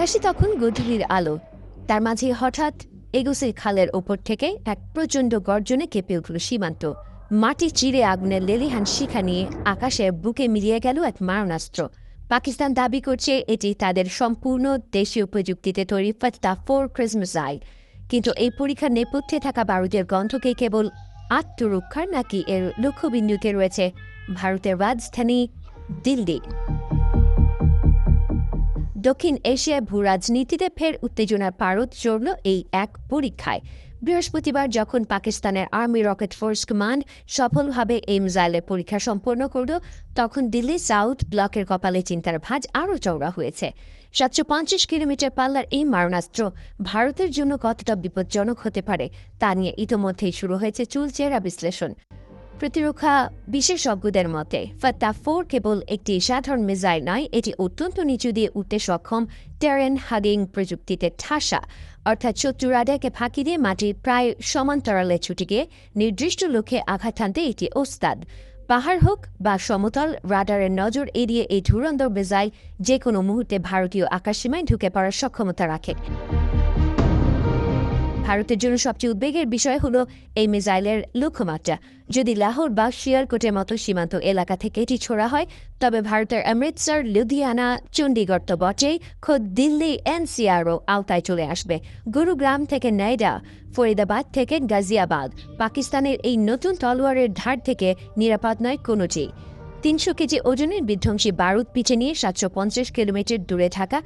আকাশে তখন গধূলির আলো, তার মাঝে হঠাৎ এগুসির খালের ওপর থেকে এক প্রচণ্ড গর্জনে কেঁপে উঠল সীমান্ত। মাটি চিরে আগুনের লেলিহান শিখা নিয়ে আকাশের বুকে মিলিয়ে গেল এক মারণাস্ত্র। পাকিস্তান দাবি করছে এটি তাদের সম্পূর্ণ দেশীয় প্রযুক্তিতে তৈরি ফাত্তা-4 ক্রুজ মিসাইল। কিন্তু এই পরীক্ষার নেপথ্যে থাকা বারুদের গন্ধকে কেবল আত্মরক্ষার নাকি এর লক্ষ্যবিন্দুতে রয়েছে ভারতের রাজধানী দিল্লি। দক্ষিণ এশিয়ায় ভূরাজনীতিতে ফের উত্তেজনার পারদ চড়ল এই এক পরীক্ষায়। বৃহস্পতিবার যখন পাকিস্তানের আর্মি রকেট ফোর্স কমান্ড সফলভাবে এই মিসাইলের পরীক্ষা সম্পন্ন করল, তখন দিল্লি সাউথ ব্লকের কপালে চিন্তার ভাঁজ আরও চওড়া হয়েছে। 750 কিলোমিটার পাল্লার এই মারণাস্ত্র ভারতের জন্য কতটা বিপজ্জনক হতে পারে তা নিয়ে ইতোমধ্যেই শুরু হয়েছে চুলচেরা বিশ্লেষণ। প্রতিরক্ষা বিশেষজ্ঞদের মতে ফাত্তা-4 কেবল একটি সাধারণ মিসাইল নয়, এটি অত্যন্ত নিচু দিয়ে উঠতে সক্ষম টেরেন হাগিং প্রযুক্তিতে ঠাসা, অর্থাৎ শত্রু রাডারকে ফাঁকি দিয়ে মাটির প্রায় সমান্তরালে ছুটে গিয়ে নির্দিষ্ট লক্ষ্যে আঘাত হানতে এটি ওস্তাদ। পাহাড় হোক বা সমতল, রাডারের নজর এড়িয়ে এই ধুরন্ধর মিসাইল যে কোনো মুহূর্তে ভারতীয় আকাশসীমায় ঢুকে পড়ার সক্ষমতা রাখে। ভারতের জন্য সবচেয়ে উদ্বেগের বিষয় হল এই মিসাইলের লক্ষ্যমাত্রা। যদি লাহোর বা শিয়ালকোটের মতো সীমান্ত এলাকা থেকে এটি ছোড়া হয়, তবে ভারতের অমৃতসর, লুধিয়ানা, চণ্ডীগড় তো বটেই, খোদ দিল্লি এনসিআরও আওতায় চলে আসবে। গুরুগ্রাম থেকে নয়ডা, ফরিদাবাদ থেকে গাজিয়াবাদ, পাকিস্তানের এই নতুন তলোয়ারের ধার থেকে নিরাপদ নয় কোনোটি। 300 কেজি ওজনের বিধ্বংসী বারুদ পিঠে নিয়ে 750 কিলোমিটার দূরে থাকা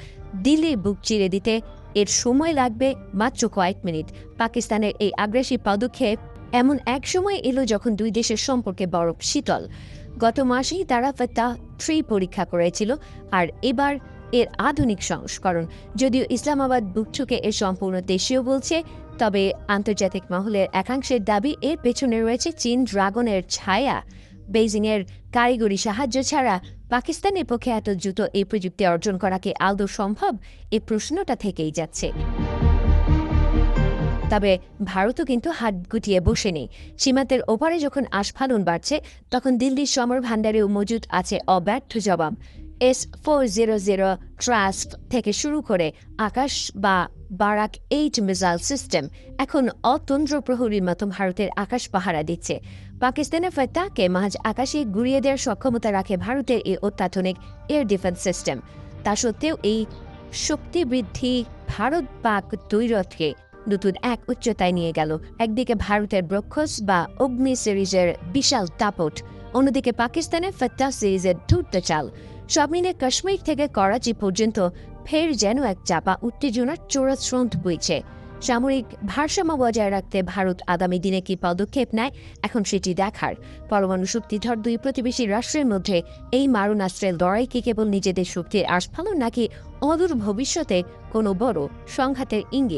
দিল্লির বুক চিরে দিতে এর সময় লাগবে মাত্র কয়েক মিনিট। পাকিস্তানের এই আগ্রাসী পদক্ষেপ এমন এক সময় এলো যখন দুই দেশের সম্পর্কে বরফ শীতল। গত মাসেই তারা ফাত্তা-3 পরীক্ষা করেছিল, আর এবার এর আধুনিক সংস্করণ। যদিও ইসলামাবাদ বুকঠুকে এর সম্পূর্ণ দেশীয় বলছে, তবে আন্তর্জাতিক মহলের একাংশের দাবি এর পেছনে রয়েছে চীন ড্রাগনের ছায়া। বেইজিংয়ের কারিগরি সাহায্য ছাড়া পাকিস্তানের পক্ষে এত দ্রুত এই প্রযুক্তি অর্জন করা কি আদৌ সম্ভব, এই প্রশ্নটা থেকেই যাচ্ছে। তবে ভারতও কিন্তু হাত গুটিয়ে বসে নেই। সীমান্তের ওপারে যখন আস্ফালন বাড়ছে, তখন দিল্লির সমর ভাণ্ডারেও মজুদ আছে অব্যর্থ জবাব। S-400 ট্রাস্ট থেকে শুরু করে আকাশ বা বারাক 8 মিসাইল সিস্টেম এখন অতন্দ্র প্রহরীর মতো ভারতের আকাশ পাহারা দিচ্ছে। পাকিস্তানের ফাত্তাকে মাঝ আকাশে গুড়িয়ে দেওয়ার সক্ষমতা রাখে ভারতের এই অত্যাধুনিক এয়ার ডিফেন্স সিস্টেম। তা সত্ত্বেও এই শক্তি বৃদ্ধি ভারত পাক দ্বৈরথকে নতুন এক উচ্চতায় নিয়ে গেল। একদিকে ভারতের ব্রহ্মস বা অগ্নি সিরিজের বিশাল দাপট, অন্যদিকে পাকিস্তানের ফাত্তা সিরিজের ধূর্ত চাল। সব মিলে কাশ্মীর থেকে করাচি পর্যন্ত ফের যেন এক চাপা উত্তেজনার চোরাস্রোত বইছে। সামরিক ভারসাম্য বজায় রাখতে ভারত আগামী দিনে কি পদক্ষেপ নেয়, এখন সেটি দেখার। পরমাণু শক্তিধর দুই প্রতিবেশী রাষ্ট্রের মধ্যে এই মারণাস্ত্রের লড়াই কি কেবল নিজেদের শক্তির আস্ফালন, নাকি অদূর ভবিষ্যতে কোনো বড় সংঘাতের ইঙ্গিত?